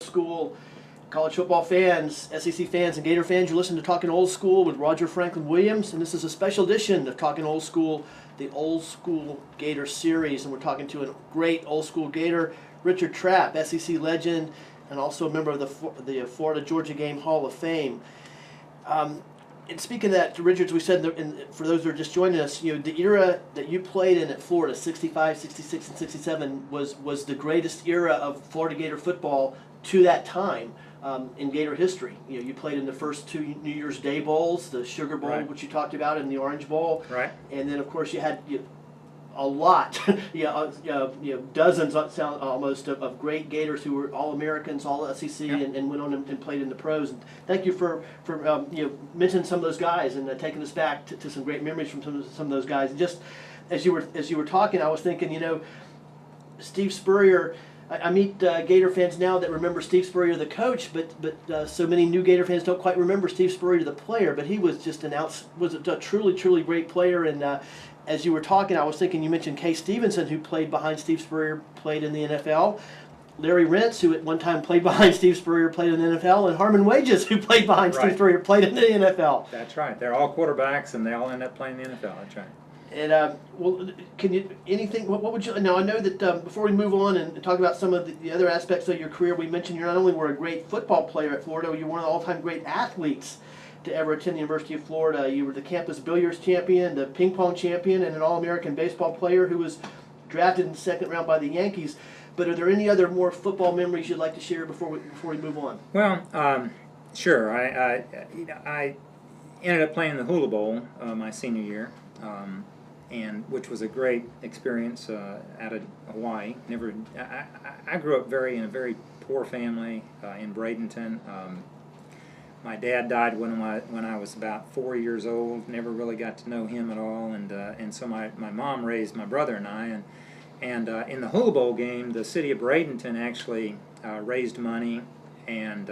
School, college football fans, SEC fans, and Gator fans. You're listening to Talking Old School with Roger Franklin Williams, and this is a special edition of Talking Old School, the Old School Gator series, and we're talking to a great Old School Gator, Richard Trapp, SEC legend, and also a member of the Florida-Georgia Game Hall of Fame. And speaking of that, Richard, as we said, for those who are just joining us, the era that you played in at Florida, 65, 66, and 67, was the greatest era of Florida Gator football to that time in Gator history. You played in the first two New Year's Day bowls, the Sugar Bowl, right, which you talked about, and the Orange Bowl. Right. And then, of course, you had a lot, dozens almost of great Gators who were all Americans, all SEC, yep, and went on and played in the pros. And thank you for mentioning some of those guys and taking us back to some great memories from some of those guys. And just as you were talking, I was thinking, Steve Spurrier. I meet Gator fans now that remember Steve Spurrier, the coach, but so many new Gator fans don't quite remember Steve Spurrier, the player. But he was just was a truly great player. And as you were talking, I was thinking, you mentioned Kay Stevenson, who played behind Steve Spurrier, played in the NFL. Larry Rentz, who at one time played behind Steve Spurrier, played in the NFL. And Harmon Wages, who played behind right, Steve Spurrier, played in the NFL. That's right. They're all quarterbacks, and they all end up playing in the NFL. That's right. And well, can you anything? What would you? Now I know that before we move on and talk about some of the other aspects of your career, we mentioned you not only were a great football player at Florida, you're one of the all-time great athletes to ever attend the University of Florida. You were the campus billiards champion, the ping pong champion, and an All-American baseball player who was drafted in the second round by the Yankees. But are there any other more football memories you'd like to share before we move on? Well, sure. I ended up playing the Hula Bowl my senior year. And which was a great experience out of Hawaii. I grew up in a very poor family in Bradenton. My dad died when I was about 4 years old. Never really got to know him at all, and so my mom raised my brother and I. And in the Hula Bowl game, the city of Bradenton actually raised money and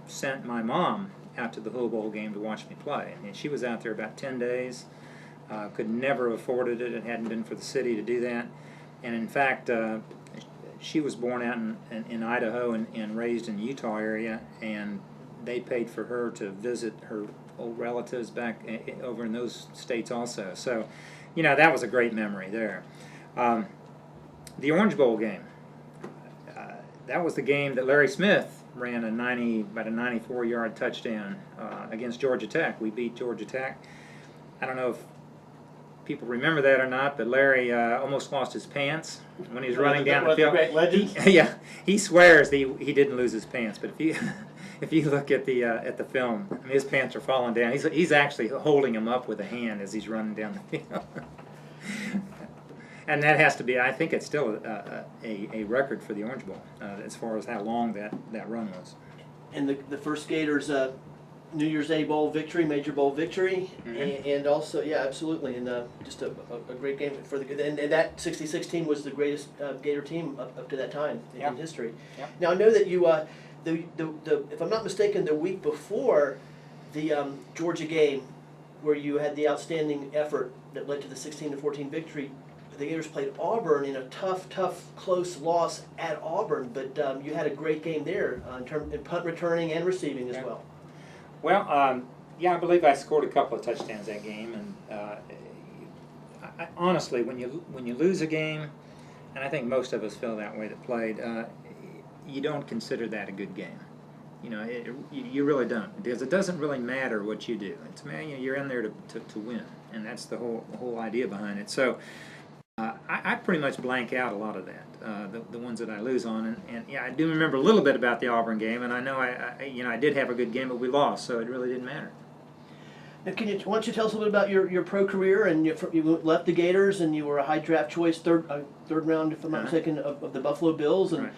sent my mom out to the Hula Bowl game to watch me play. And she was out there about 10 days. Could never have afforded it. It hadn't been for the city to do that. And in fact, she was born out in Idaho and raised in the Utah area, and they paid for her to visit her old relatives back over in those states also. So, that was a great memory there. The Orange Bowl game, that was the game that Larry Smith ran about a 94-yard touchdown against Georgia Tech. We beat Georgia Tech. I don't know if people remember that or not, but Larry almost lost his pants when he was running down the field. Great legends. Yeah, he swears he didn't lose his pants, but if you look at the film, I mean, his pants are falling down. He's actually holding them up with a hand as he's running down the field. And that has to be, I think it's still a record for the Orange Bowl as far as how long that run was. And the first Gators New Year's Day bowl victory, major bowl victory, mm-hmm, and also, yeah, absolutely, and just a great game for and that 66 team was the greatest Gator team up to that time in history. Yep. Now I know that you, if I'm not mistaken, the week before the Georgia game, where you had the outstanding effort that led to the 16-14 victory, the Gators played Auburn in a tough, close loss at Auburn, but you had a great game there in punt returning and receiving as well. Well, I believe I scored a couple of touchdowns that game, and honestly, when you lose a game, and I think most of us feel that way that played, you don't consider that a good game. You really don't, because it doesn't really matter what you do. You're in there to win, and that's the whole idea behind it. So I pretty much blank out a lot of that, the ones that I lose on, and I do remember a little bit about the Auburn game, and I know I did have a good game, but we lost, so it really didn't matter. Now, why don't you tell us a little bit about your pro career? And you left the Gators, and you were a high draft choice, third round, if I'm not mistaken, of the Buffalo Bills, and. Right.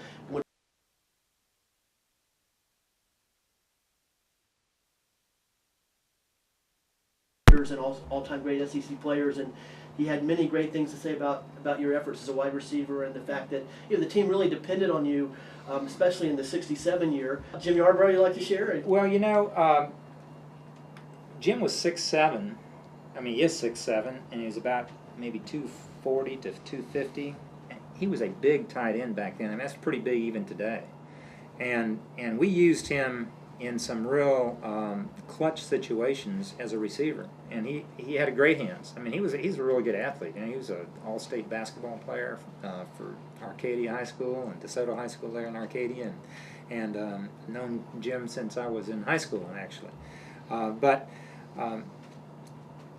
And all-time great SEC players, and he had many great things to say about your efforts as a wide receiver, and the fact that the team really depended on you, especially in the 67 year. Jim Yarbrough, you'd like to share? Well, Jim was 6'7". I mean, he is 6'7", and he was about maybe 240 to 250. He was a big tight end back then, and that's pretty big even today. and we used him in some real clutch situations as a receiver, and he had a great hands. I mean, he's a really good athlete. You know, he was an all-state basketball player for Arcadia High School and DeSoto High School there in Arcadia, and known Jim since I was in high school actually. But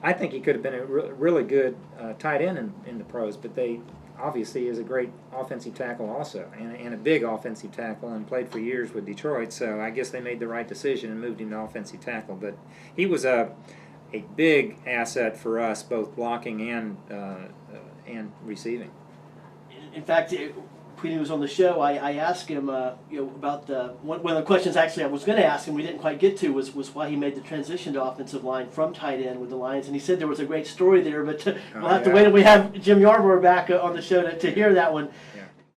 I think he could have been a really good tight end in the pros, but they obviously is a great offensive tackle also, and a big offensive tackle, and played for years with Detroit, so I guess they made the right decision and moved him to offensive tackle. But he was a big asset for us, both blocking and receiving. In fact, when he was on the show, I asked him about one of the questions actually I was going to ask him we didn't quite get to was why he made the transition to offensive line from tight end with the Lions, and he said there was a great story there, but we'll have to wait until we have Jim Yarborough back on the show to hear that one.